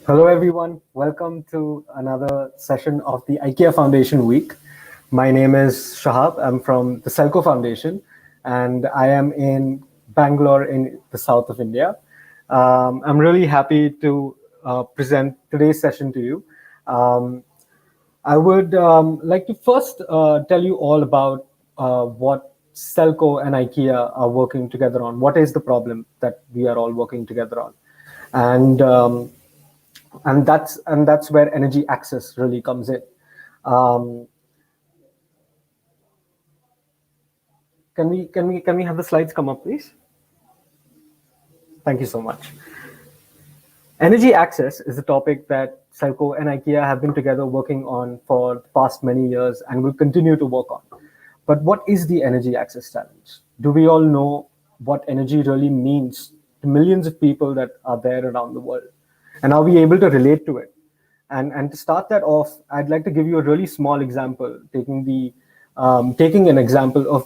Hello, everyone. Welcome to another session of the IKEA Foundation Week. My name is Shahab. I'm from the SELCO Foundation, and I am in Bangalore in the south of India. I'm really happy to present today's session to you. Um, I would like to first tell you all about what SELCO and IKEA are working together on. What is the problem that we are all working together on? And that's where energy access really comes in. Um, can we have the slides come up, please? Thank you so much. Energy access is a topic that Selco and IKEA have been together working on for the past many years and will continue to work on. But what is the energy access challenge? Do we all know what energy really means to millions of people that are there around the world? And are we able to relate to it? And to start that off, I'd like to give you a really small example, taking an example of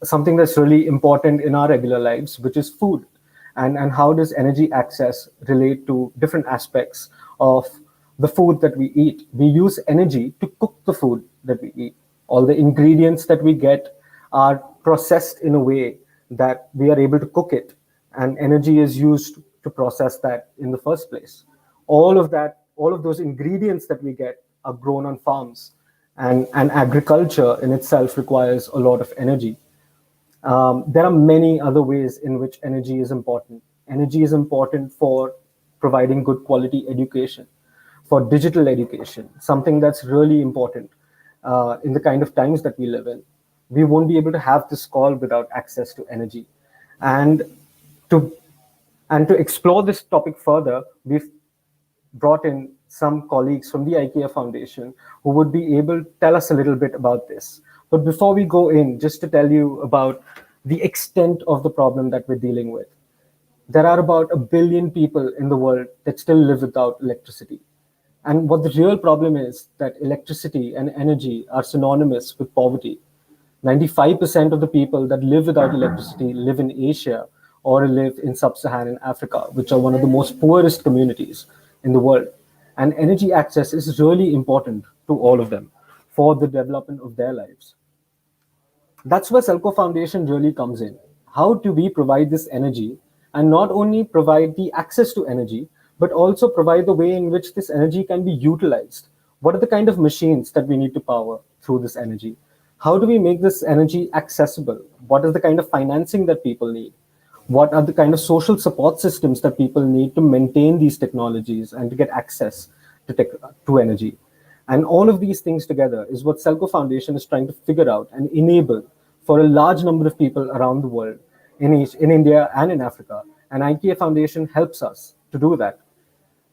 something that's really important in our regular lives, which is food. And how does energy access relate to different aspects of the food that we eat? We use energy to cook the food that we eat. All the ingredients that we get are processed in a way that we are able to cook it, and energy is used to process that in the first place. All of those ingredients that we get are grown on farms, and agriculture in itself requires a lot of energy. There are many other ways in which energy is important. Energy is important for providing good quality education, for digital education, something that's really important in the kind of times that we live in. We won't be able to have this call without access to energy. And to and to explore this topic further, we've brought in some colleagues from the IKEA Foundation who would be able to tell us a little bit about this. But before we go in, just to tell you about the extent of the problem that we're dealing with, there are about 1 billion people in the world that still live without electricity. And what the real problem is that electricity and energy are synonymous with poverty. 95% of the people that live without electricity live in Asia or live in sub-Saharan Africa, which are one of the most poorest communities in the world. And energy access is really important to all of them for the development of their lives. That's where SELCO Foundation really comes in. How do we provide this energy and not only provide the access to energy, but also provide the way in which this energy can be utilized? What are the kind of machines that we need to power through this energy? How do we make this energy accessible? What is the kind of financing that people need? What are the kind of social support systems that people need to maintain these technologies and to get access to energy? And all of these things together is what SELCO Foundation is trying to figure out and enable for a large number of people around the world, in India and in Africa. And IKEA Foundation helps us to do that.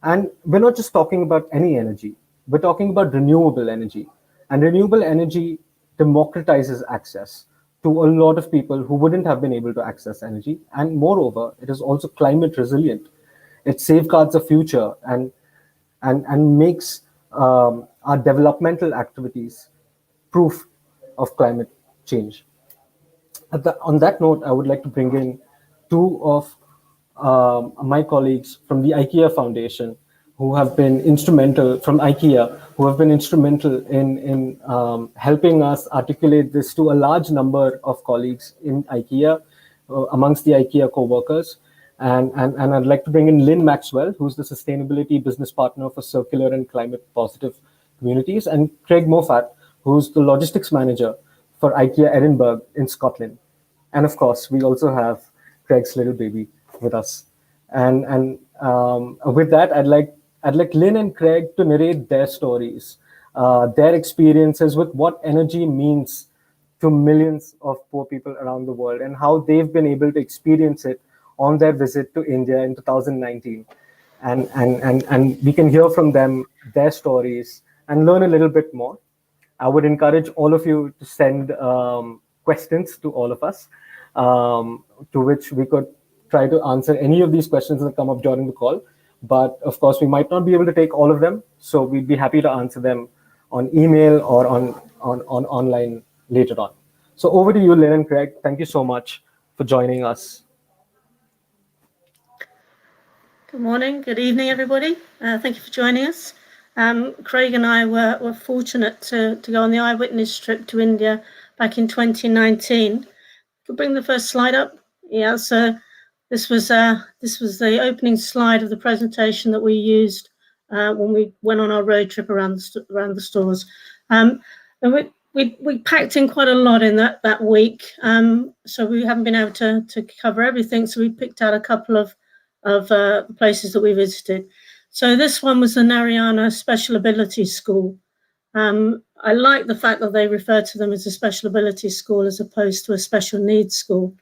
And we're not just talking about any energy, we're talking about renewable energy. And renewable energy democratizes access to a lot of people who wouldn't have been able to access energy. And moreover, it is also climate resilient. It safeguards the future and makes our developmental activities proof of climate change. On that note, I would like to bring in two of my colleagues from the IKEA Foundation who have been instrumental, from IKEA, who have been instrumental in helping us articulate this to a large number of colleagues in IKEA, amongst the IKEA co-workers. And I'd like to bring in Lynn Maxwell, who's the Sustainability Business Partner for Circular and Climate Positive Communities, and Craig Moffat, who's the Logistics Manager for IKEA Edinburgh in Scotland. And of course, we also have Craig's little baby with us. And with that, I'd like Lynn and Craig to narrate their stories, their experiences with what energy means to millions of poor people around the world and how they've been able to experience it on their visit to India in 2019. And we can hear from them their stories and learn a little bit more. I would encourage all of you to send questions to all of us, to which we could try to answer any of these questions that come up during the call. But of course, we might not be able to take all of them, so we'd be happy to answer them on email or on online later on. So over to you, Lynn and Craig. Thank you so much for joining us. Good morning, good evening, everybody. Thank you for joining us. Craig and I were fortunate to go on the IWitness trip to India back in 2019. Could bring the first slide up? Yeah, so this was the opening slide of the presentation that we used when we went on our road trip around the stores. And we packed in quite a lot in that week, so we haven't been able to cover everything. So we picked out a couple of the places that we visited. So this one was the Narayana Special Ability School. I like the fact that they refer to them as a special ability school as opposed to a special needs school.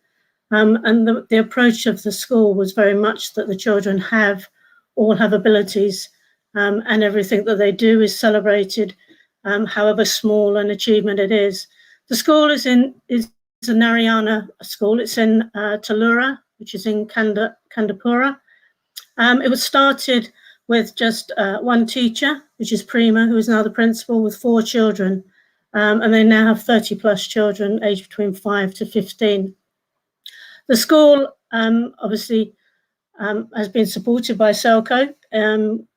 And the approach of the school was very much that the children all have abilities, and everything that they do is celebrated, however small an achievement it is. The school is a Narayana school. It's in Talura, which is in Kandapura. It was started with just one teacher, which is Prima, who is now the principal, with 4 children. And they now have 30 plus children aged between 5 to 15. The school obviously has been supported by SELCO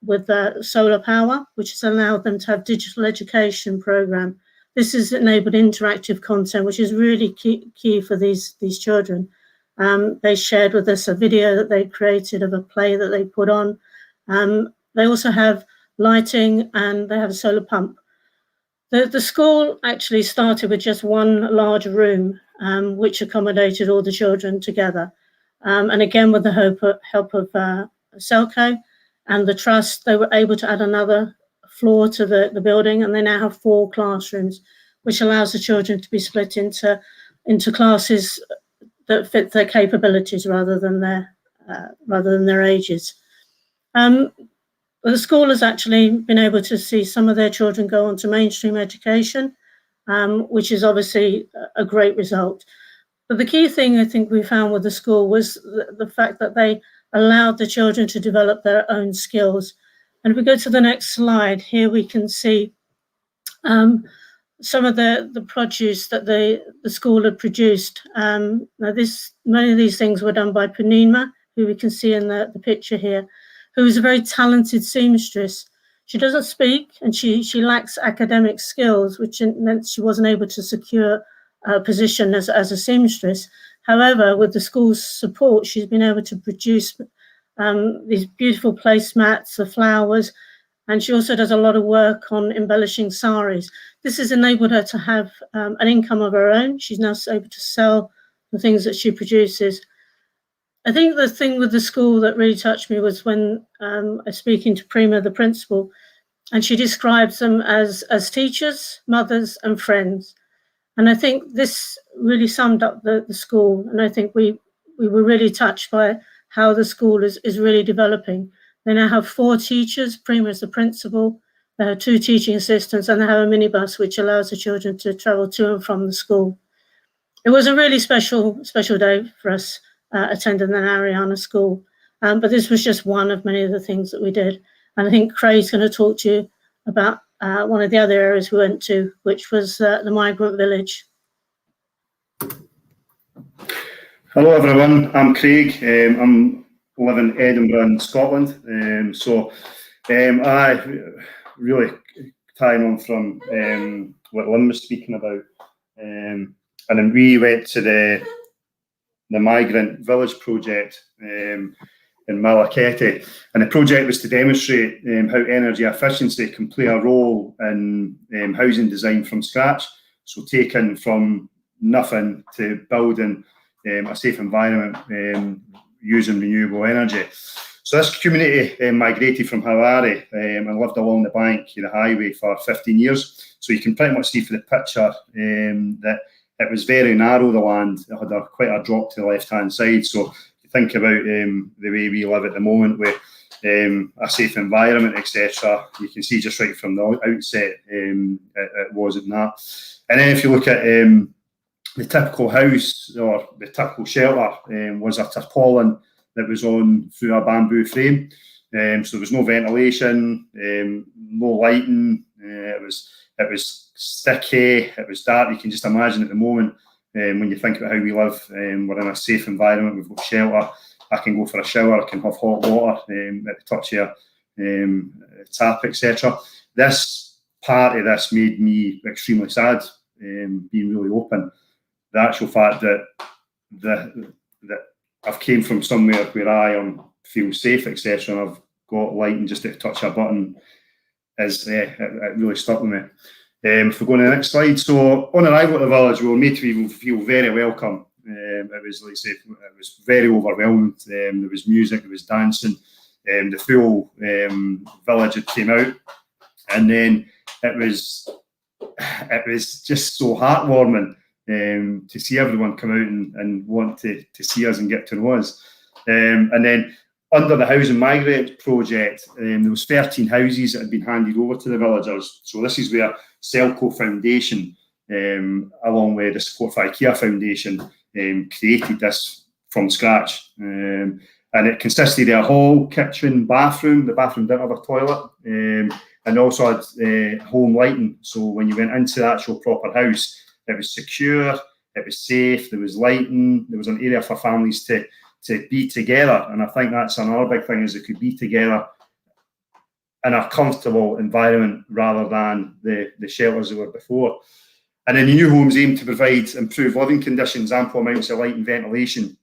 with solar power, which has allowed them to have digital education program. This has enabled interactive content, which is really key for these children. They shared with us a video that they created of a play that they put on. They also have lighting and they have a solar pump. The school actually started with just one large room, which accommodated all the children together. And again, with the help of SELCO and the trust, they were able to add another floor to the building, and they now have 4 classrooms, which allows the children to be split into classes that fit their capabilities rather than their ages. The school has actually been able to see some of their children go on to mainstream education, which is obviously a great result. But the key thing I think we found with the school was the fact that they allowed the children to develop their own skills. And if we go to the next slide, here we can see some of the produce that the school had produced. Now many of these things were done by Punima, who we can see in the picture here, who is a very talented seamstress. She doesn't speak and she lacks academic skills, which meant she wasn't able to secure a position as a seamstress. However, with the school's support, she's been able to produce these beautiful placemats, the flowers, and she also does a lot of work on embellishing saris. This has enabled her to have an income of her own. She's now able to sell the things that she produces. I think the thing with the school that really touched me was when I was speaking to Prima, the principal, and she describes them as teachers, mothers, and friends. And I think this really summed up the school. And I think we were really touched by how the school is really developing. They now have 4 teachers. Prima is the principal. They have 2 teaching assistants, and they have a minibus which allows the children to travel to and from the school. It was a really special day for us attending the Narayana school. But this was just one of many of the things that we did. And I think Craig's going to talk to you about one of the other areas we went to, which was the Migrant Village. Hello everyone, I'm Craig. I'm live in Edinburgh in Scotland. I really tying on from what Lynn was speaking about. And then we went to the Migrant Village project in Malakete, and the project was to demonstrate how energy efficiency can play a role in housing design from scratch. So taken from nothing to building a safe environment using renewable energy. So this community migrated from Harare and lived along the bank of the highway for 15 years. So you can pretty much see from the picture that it was very narrow, the land. It had quite a drop to the left-hand side. So if you think about the way we live at the moment with a safe environment, etc., you can see just right from the outset it wasn't that. And then if you look at the typical house or the typical shelter was a tarpaulin that was on through a bamboo frame. So there was no ventilation, no lighting. It was sticky, it was dark. You can just imagine at the moment when you think about how we live, we're in a safe environment, we've got shelter. I can go for a shower, I can have hot water at the touch of a tap, etc. This part of this made me extremely sad, being really open. The actual fact that I've came from somewhere where I feel safe, etc., and I've got light and just at the touch of a button is it really stuck with me. If we go to the next slide, so on arrival at the village, we were made to feel very welcome. It was, like I said, it was very overwhelmed. There was music, there was dancing. The full village had came out, and then it was just so heartwarming to see everyone come out and want to see us and get to know us. And then under the Housing Migrant project, there was 13 houses that had been handed over to the villagers. So this is where SELCO Foundation, along with the support for IKEA Foundation, created this from scratch. And it consisted of a hall, kitchen, bathroom. The bathroom didn't have a toilet, and also had home lighting. So when you went into the actual proper house, it was secure, it was safe, there was lighting, there was an area for families to be together. And I think that's another big thing, is they could be together in a comfortable environment rather than the shelters they were before. And then the new homes aim to provide improved living conditions, ample amounts of light and ventilation.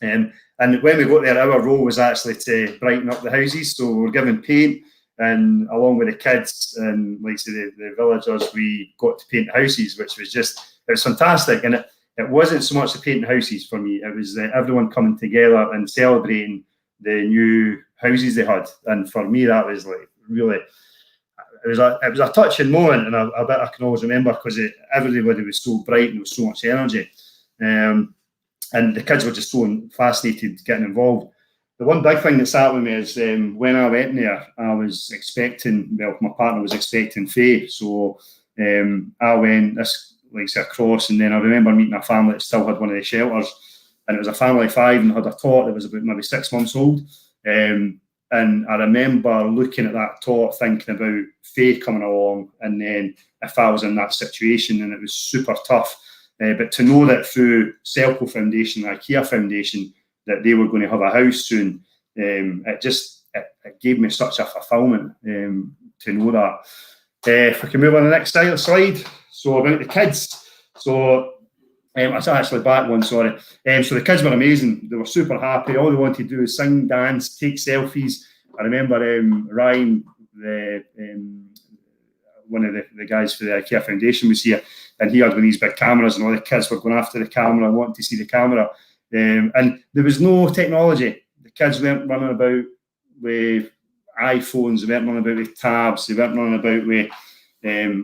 And when we got there, our role was actually to brighten up the houses. So we were given paint, and along with the kids and, like I say, the villagers, we got to paint the houses, which was it was fantastic. And it wasn't so much the painting houses for me, it was everyone coming together and celebrating the new houses they had. And for me, that was like really, it was a touching moment, and a bit I can always remember, because everybody was so bright and there was so much energy. And the kids were just so fascinated getting involved. The one big thing that sat with me is when I went there, I was expecting, my partner was expecting Faye. So I went across, and then I remember meeting a family that still had one of the shelters, and it was a family of 5 and had a tot that was about maybe 6 months old. And I remember looking at that tot, thinking about Faye coming along, and then if I was in that situation, and it was super tough. But to know that through SELCO Foundation, IKEA Foundation, that they were going to have a house soon, it gave me such a fulfilment to know that. If we can move on to the next slide. So about the kids. So it's actually back one, sorry. So the kids were amazing. They were super happy. All they wanted to do is sing, dance, take selfies. I remember Ryan, one of the guys for the IKEA Foundation, was here, and he had one of these big cameras, and all the kids were going after the camera, wanting to see the camera. And there was no technology. The kids weren't running about with iPhones, they weren't running about with tabs, they weren't running about with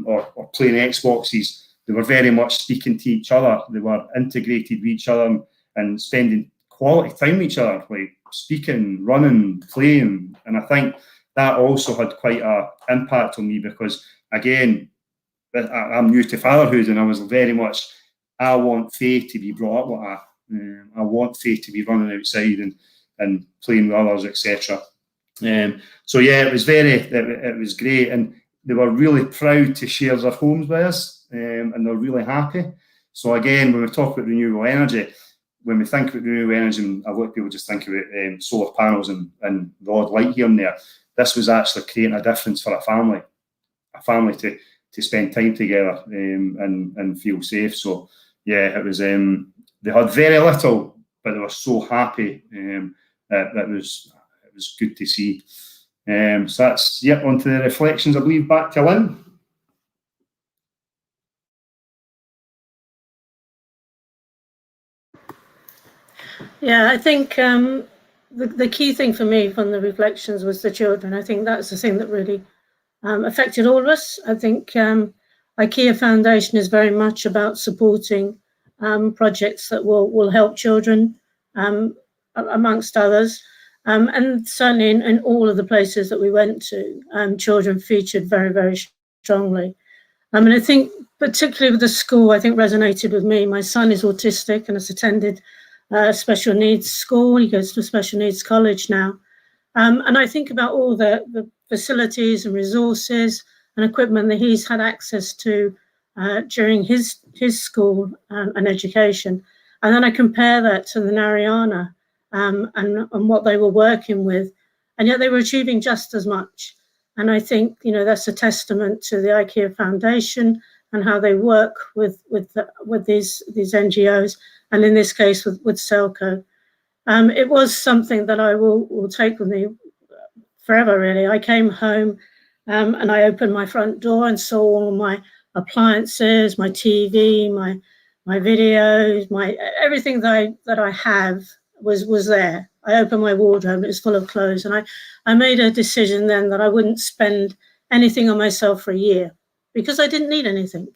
or playing Xboxes. They were very much speaking to each other. They were integrated with each other and spending quality time with each other, like speaking, running, playing. And I think that also had quite an impact on me, because, again, I'm new to fatherhood, and I was very much, I want Faye to be brought up like that. I want Faye to be running outside and playing with others, etc. So yeah, it was great, and they were really proud to share their homes with us, and they're really happy. So again, when we talk about renewable energy, when we think about renewable energy, and a lot of people just think about solar panels and the odd light here and there, this was actually creating a difference for a family to spend time together and feel safe. So yeah, it was. They had very little, but they were so happy. It was good to see. So that's, on to the reflections, I believe. Back to Lynn. Yeah, I think the key thing for me from the reflections was the children. I think that's the thing that really affected all of us. I think IKEA Foundation is very much about supporting projects that will help children, amongst others. And certainly in all of the places that we went to, children featured very, very strongly. And I think particularly with the school, I think resonated with me. My son is autistic and has attended a special needs school. He goes to a special needs college now. And I think about all the facilities and resources and equipment that he's had access to during his school and education. And then I compare that to the Nariana and what they were working with, and yet they were achieving just as much. And I think, you know, that's a testament to the IKEA Foundation and how they work with these NGOs, and in this case with SELCO. It was something that I will take with me forever, really. I came home and I opened my front door and saw all my appliances, my TV, my videos, everything that I have was there. I opened my wardrobe, it was full of clothes, and I made a decision then that I wouldn't spend anything on myself for a year because I didn't need anything.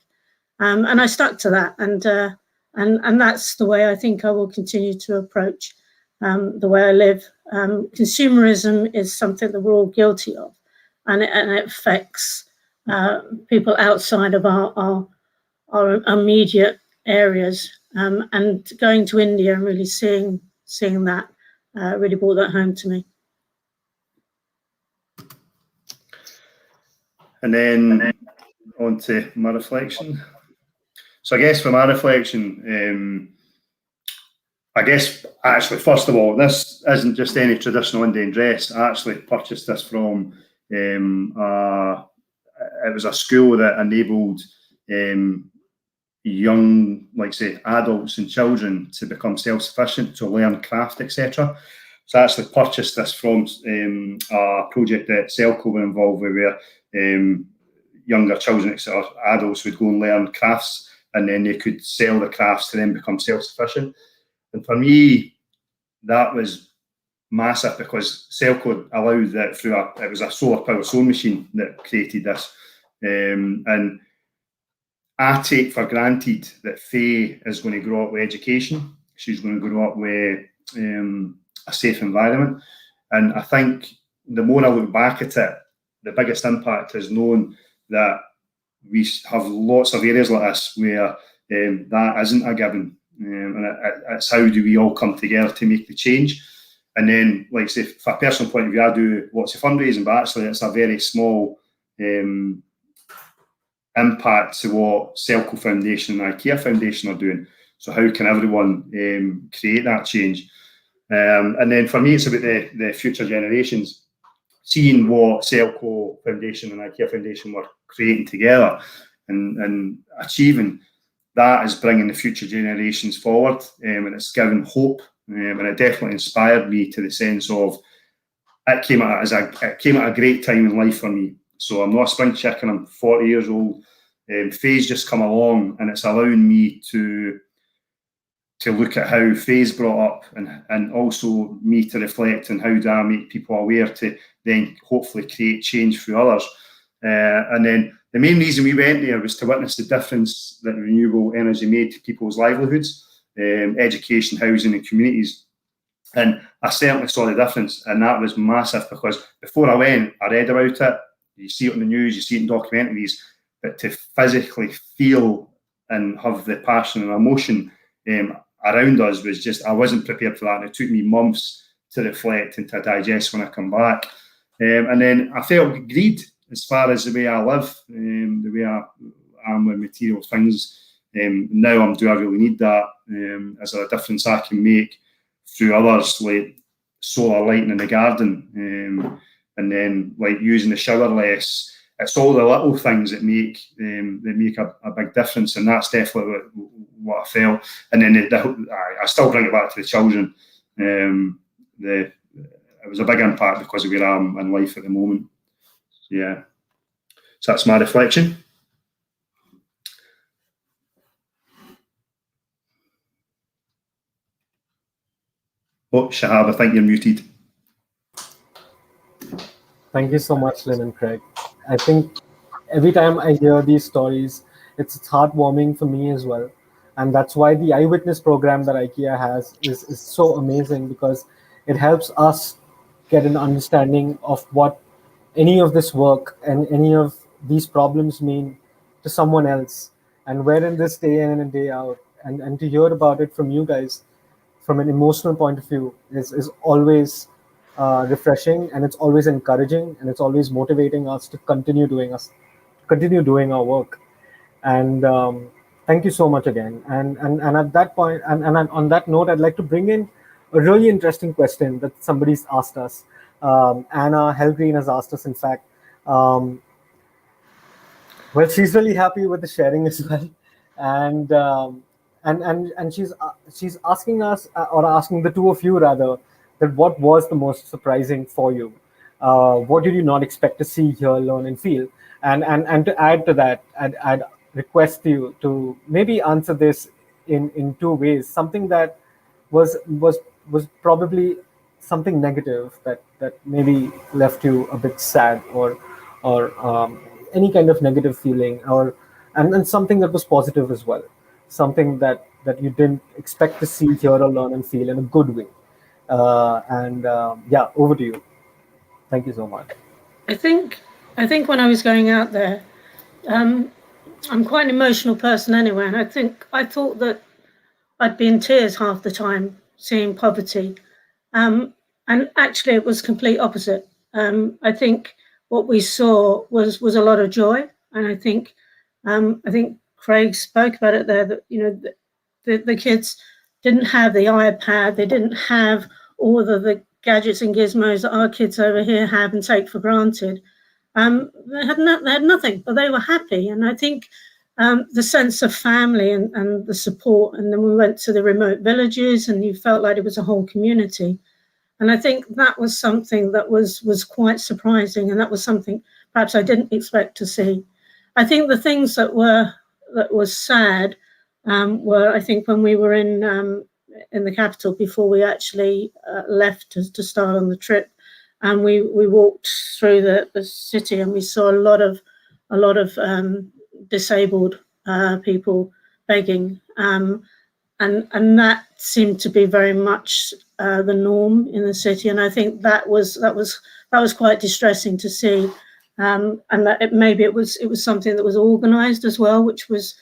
And I stuck to that, and that's the way I think I will continue to approach the way I live. Consumerism is something that we're all guilty of, and it affects people outside of our immediate areas. And going to India and really seeing that really brought that home to me. And then on to my reflection. So I guess for my reflection, I guess actually, first of all, this isn't just any traditional Indian dress. I actually purchased this from, it was a school that enabled young, like say, adults and children to become self-sufficient, to learn craft, etc. So I actually purchased this from a project that SELCO were involved with, where younger children, or adults, would go and learn crafts, and then they could sell the crafts to then become self-sufficient. And for me, that was massive, because SELCO allowed that through it was a solar power sewing machine that created this. And I take for granted that Faye is going to grow up with education. She's going to grow up with a safe environment. And I think the more I look back at it, the biggest impact is knowing that we have lots of areas like this where that isn't a given. And it's how do we all come together to make the change. And then, like I say, from a personal point of view, I do lots of fundraising, but actually it's a very small impact to what SELCO Foundation and IKEA Foundation are doing. So how can everyone create that change? And then for me, it's about the future generations. Seeing what SELCO Foundation and IKEA Foundation were creating together and achieving, that is bringing the future generations forward, and it's given hope, and it definitely inspired me, to the sense of it came at a great time in life for me. So I'm not a spring chicken, I'm 40 years old. Faye's just come along, and it's allowing me to look at how Faye's brought up, and also me to reflect on how do I make people aware to then hopefully create change through others. And then the main reason we went there was to witness the difference that renewable energy made to people's livelihoods, education, housing and communities. And I certainly saw the difference, and that was massive, because before I went, I read about it, you see it on the news, you see it in documentaries, but to physically feel and have the passion and emotion around us was just, I wasn't prepared for that, and it took me months to reflect and to digest when I come back. And then I felt greed as far as the way I live, the way I am with material things. Now do I really need that? Is there a difference I can make through others, like solar lighting in the garden, and then like using the shower less? It's all the little things that make a big difference, and that's definitely what I felt. And then I still bring it back to the children. It was a big impact because of where I am in life at the moment. Yeah, so that's my reflection. Oh, Shahab, I think you're muted. Thank you so much, Lynn and Craig. I think every time I hear these stories, it's heartwarming for me as well. And that's why the IWitness program that IKEA has is so amazing, because it helps us get an understanding of what any of this work and any of these problems mean to someone else, and we're in this day in and day out. And to hear about it from you guys, from an emotional point of view, is always refreshing, and it's always encouraging, and it's always motivating us to continue doing our work. And thank you so much again. And at that point, and on that note, I'd like to bring in a really interesting question that somebody's asked us. Anna Hellgreen has asked us, in fact. Well, she's really happy with the sharing as well, and she's asking us, or asking the two of you rather, that what was the most surprising for you? What did you not expect to see, hear, learn, and feel? And to add to that, I'd request you to maybe answer this in two ways. Something that was probably something negative that maybe left you a bit sad, or any kind of negative feeling, or and something that was positive as well, something that you didn't expect to see, hear, or learn and feel in a good way. Yeah, over to you. Thank you so much. I think when I was going out there, I'm quite an emotional person anyway, and I thought that I'd be in tears half the time seeing poverty, and actually it was complete opposite. I think what we saw was a lot of joy, and I think Craig spoke about it there, that the kids didn't have the iPad, they didn't have all of the gadgets and gizmos that our kids over here have and take for granted. They had nothing, but they were happy, and I think the sense of family and the support. And then we went to the remote villages, and you felt like it was a whole community. And I think that was something that was quite surprising, and that was something perhaps I didn't expect to see. I think the things that was sad were, I think, when we were in the capital before we actually left to start on the trip, and we walked through the city, and we saw a lot of disabled people begging, and that seemed to be very much the norm in the city. And I think that was quite distressing to see, and that maybe it was something that was organised as well, which was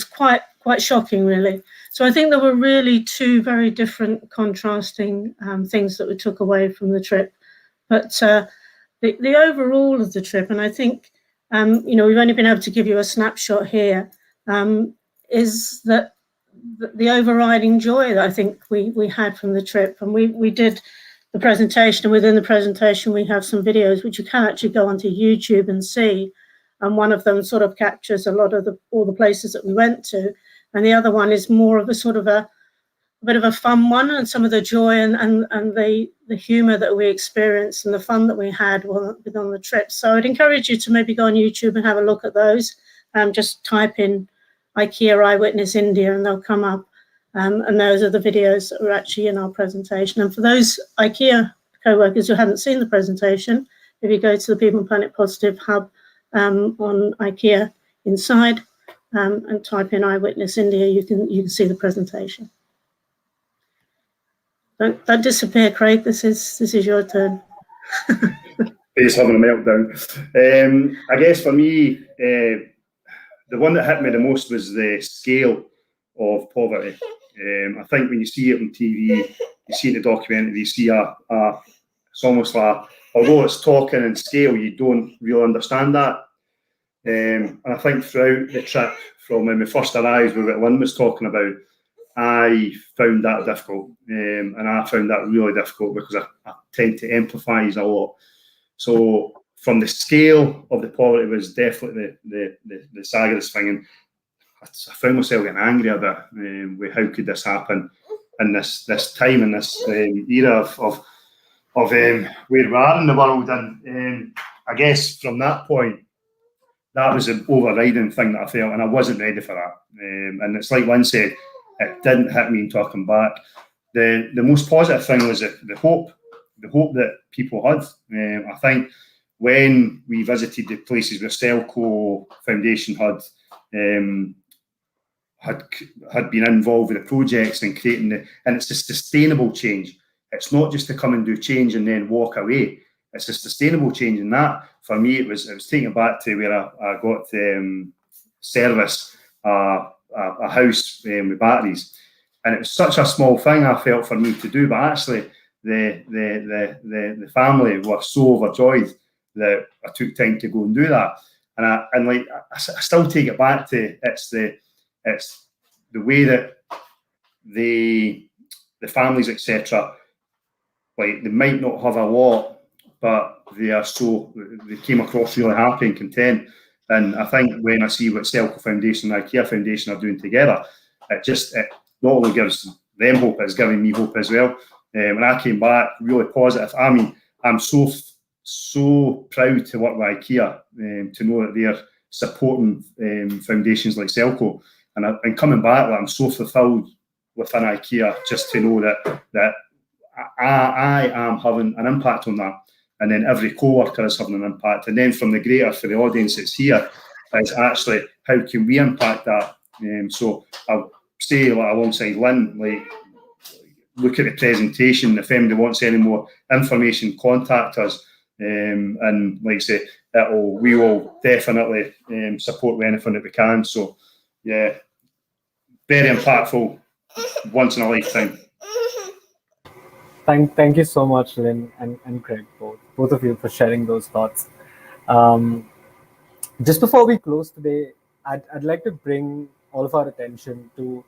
quite shocking, really. So I think there were really two very different, contrasting things that we took away from the trip. But the overall of the trip, and I think we've only been able to give you a snapshot here, is that the overriding joy that I think we had from the trip. And we did the presentation, and within the presentation we have some videos which you can actually go onto YouTube and see. And one of them sort of captures a lot of all the places that we went to, and the other one is more of a sort of a bit of a fun one, and some of the joy and the humour that we experienced and the fun that we had on the trip. So I'd encourage you to maybe go on YouTube and have a look at those. Just type in IKEA IWitness India and they'll come up. And those are the videos that were actually in our presentation. And for those IKEA co-workers who haven't seen the presentation, if you go to the People and Planet Positive Hub on IKEA Inside and type in IWitness India, you can see the presentation. Don't disappear, Craig. This is your turn. He's having a meltdown. I guess for me, the one that hit me the most was the scale of poverty. I think when you see it on TV, you see the documentary, you see it's almost like, although it's talking in scale, you don't really understand that. And I think throughout the trip, from when we first arrived, what Lynn was talking about, I found that difficult, and I found that really difficult because I tend to empathise a lot. So from the scale of the poverty was definitely the saggest thing, and I found myself getting angry a bit with how could this happen in this time, in this era of where we are in the world. And I guess from that point, that was an overriding thing that I felt, and I wasn't ready for that. And it's like Lynn said, it didn't hit me until I come back. The most positive thing was the hope that people had. I think when we visited the places where SELCO Foundation had been involved with the projects and creating and it's a sustainable change. It's not just to come and do change and then walk away. It's a sustainable change, and that for me it was taking it back to where I got service a house with batteries, and it was such a small thing I felt for me to do, but actually the family were so overjoyed that I took time to go and do that, and I still take it back to it's the way that the families, etc. Like, they might not have a lot, but they came across really happy and content. And I think when I see what SELCO Foundation and IKEA Foundation are doing together, it not only gives them hope, it's giving me hope as well. When I came back, really positive. I mean, I'm so proud to work with IKEA, to know that they're supporting foundations like SELCO. And coming back, I'm so fulfilled within IKEA just to know that I am having an impact on that. And then every co-worker is having an impact. And then from the greater, for the audience that's here, is actually how can we impact that? So I'll say, like, alongside Lynn, like, look at the presentation. If anybody wants any more information, contact us. And like I say, we will definitely support with anything that we can. So yeah, very impactful, once in a lifetime. Thank you so much, Lynn and Craig, both of you, for sharing those thoughts. Just before we close today, I'd like to bring all of our attention to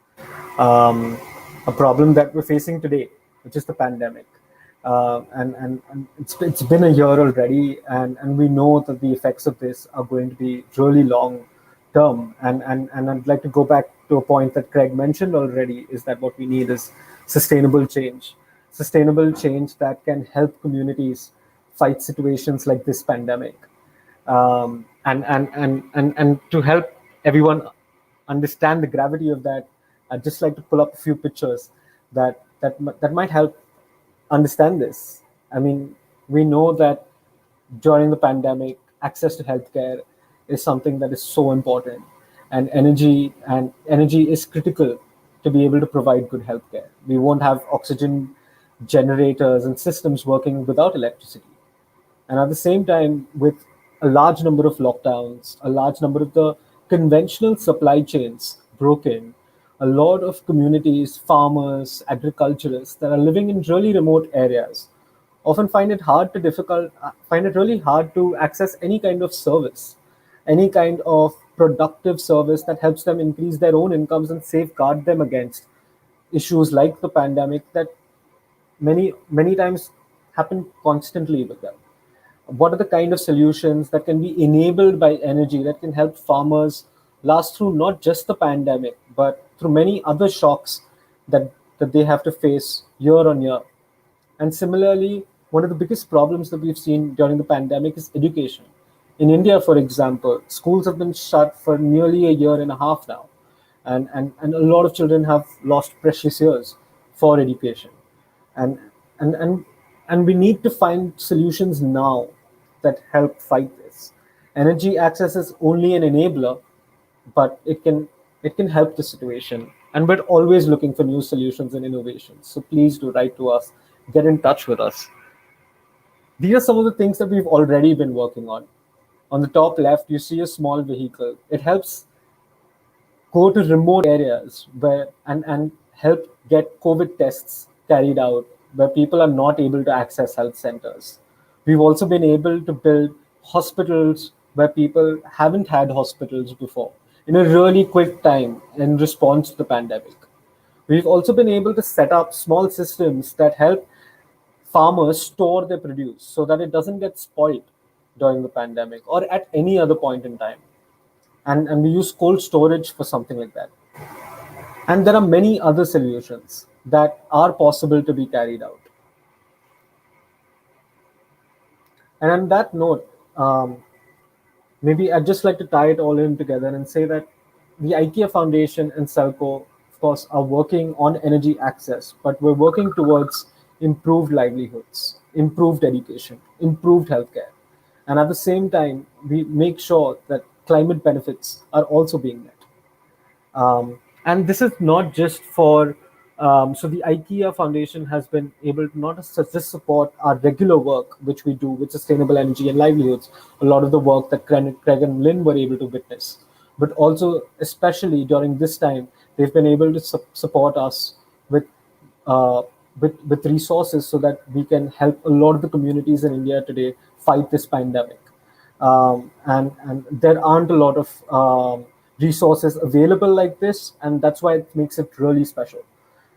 a problem that we're facing today, which is the pandemic. And it's been a year already, and we know that the effects of this are going to be really long term. And I'd like to go back to a point that Craig mentioned already, is that what we need is sustainable change that can help communities fight situations like this pandemic, and to help everyone understand the gravity of that. I'd just like to pull up a few pictures that might help understand this. I mean, we know that during the pandemic, access to healthcare is something that is so important, and energy is critical to be able to provide good healthcare. We won't have oxygen generators and systems working without electricity. And at the same time, with a large number of lockdowns, a large number of the conventional supply chains broken, a lot of communities, farmers, agriculturists that are living in really remote areas often find it really hard to access any kind of service, any kind of productive service that helps them increase their own incomes and safeguard them against issues like the pandemic that many times happen constantly with them. What are the kind of solutions that can be enabled by energy that can help farmers last through not just the pandemic, but through many other shocks that they have to face year on year? And similarly, one of the biggest problems that we've seen during the pandemic is education. In India, for example, schools have been shut for nearly a year and a half now. And a lot of children have lost precious years for education. And we need to find solutions now that help fight this. Energy access is only an enabler, but it can help the situation. And we're always looking for new solutions and innovations. So please do write to us, get in touch with us. These are some of the things that we've already been working on. On the top left, you see a small vehicle. It helps go to remote areas and help get COVID tests carried out where people are not able to access health centers. We've also been able to build hospitals where people haven't had hospitals before in a really quick time in response to the pandemic. We've also been able to set up small systems that help farmers store their produce so that it doesn't get spoiled during the pandemic or at any other point in time. And we use cold storage for something like that. And there are many other solutions that are possible to be carried out. And on that note, maybe I'd just like to tie it all in together and say that the IKEA Foundation and SELCO, of course, are working on energy access, but we're working towards improved livelihoods, improved education, improved healthcare. And at the same time, we make sure that climate benefits are also being met. And this is not just for, so the IKEA Foundation has been able to not just support our regular work, which we do with sustainable energy and livelihoods, a lot of the work that Craig and Lynn were able to witness, but also, especially during this time, they've been able to support us with resources so that we can help a lot of the communities in India today fight this pandemic. And there aren't a lot of resources available like this, and that's why it makes it really special.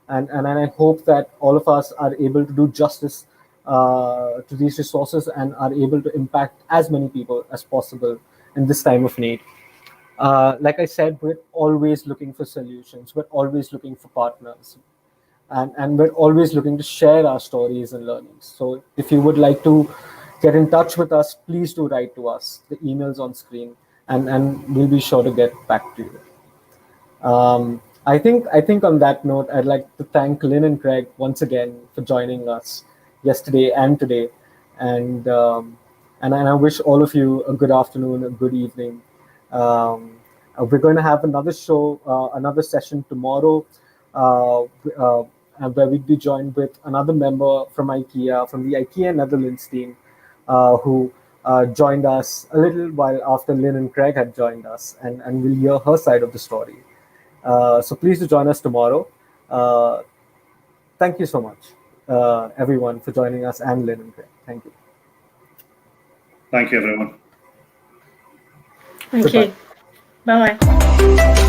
And I hope that all of us are able to do justice to these resources and are able to impact as many people as possible in this time of need. Like I said, we're always looking for solutions. We're always looking for partners. And we're always looking to share our stories and learnings. So if you would like to get in touch with us, please do write to us. The email's on screen, and we'll be sure to get back to you. I think on that note, I'd like to thank Lynn and Craig once again for joining us yesterday and today, and I wish all of you a good afternoon, a good evening. We're going to have another show, another session tomorrow, where we'd be joined with another member from IKEA, from the IKEA Netherlands team, who joined us a little while after Lynn and Craig had joined us, and we'll hear her side of the story. So please do join us tomorrow. Thank you so much, everyone, for joining us, and Lynn and Craig. Thank you. Thank you, everyone. Thank Goodbye. you. Bye-bye.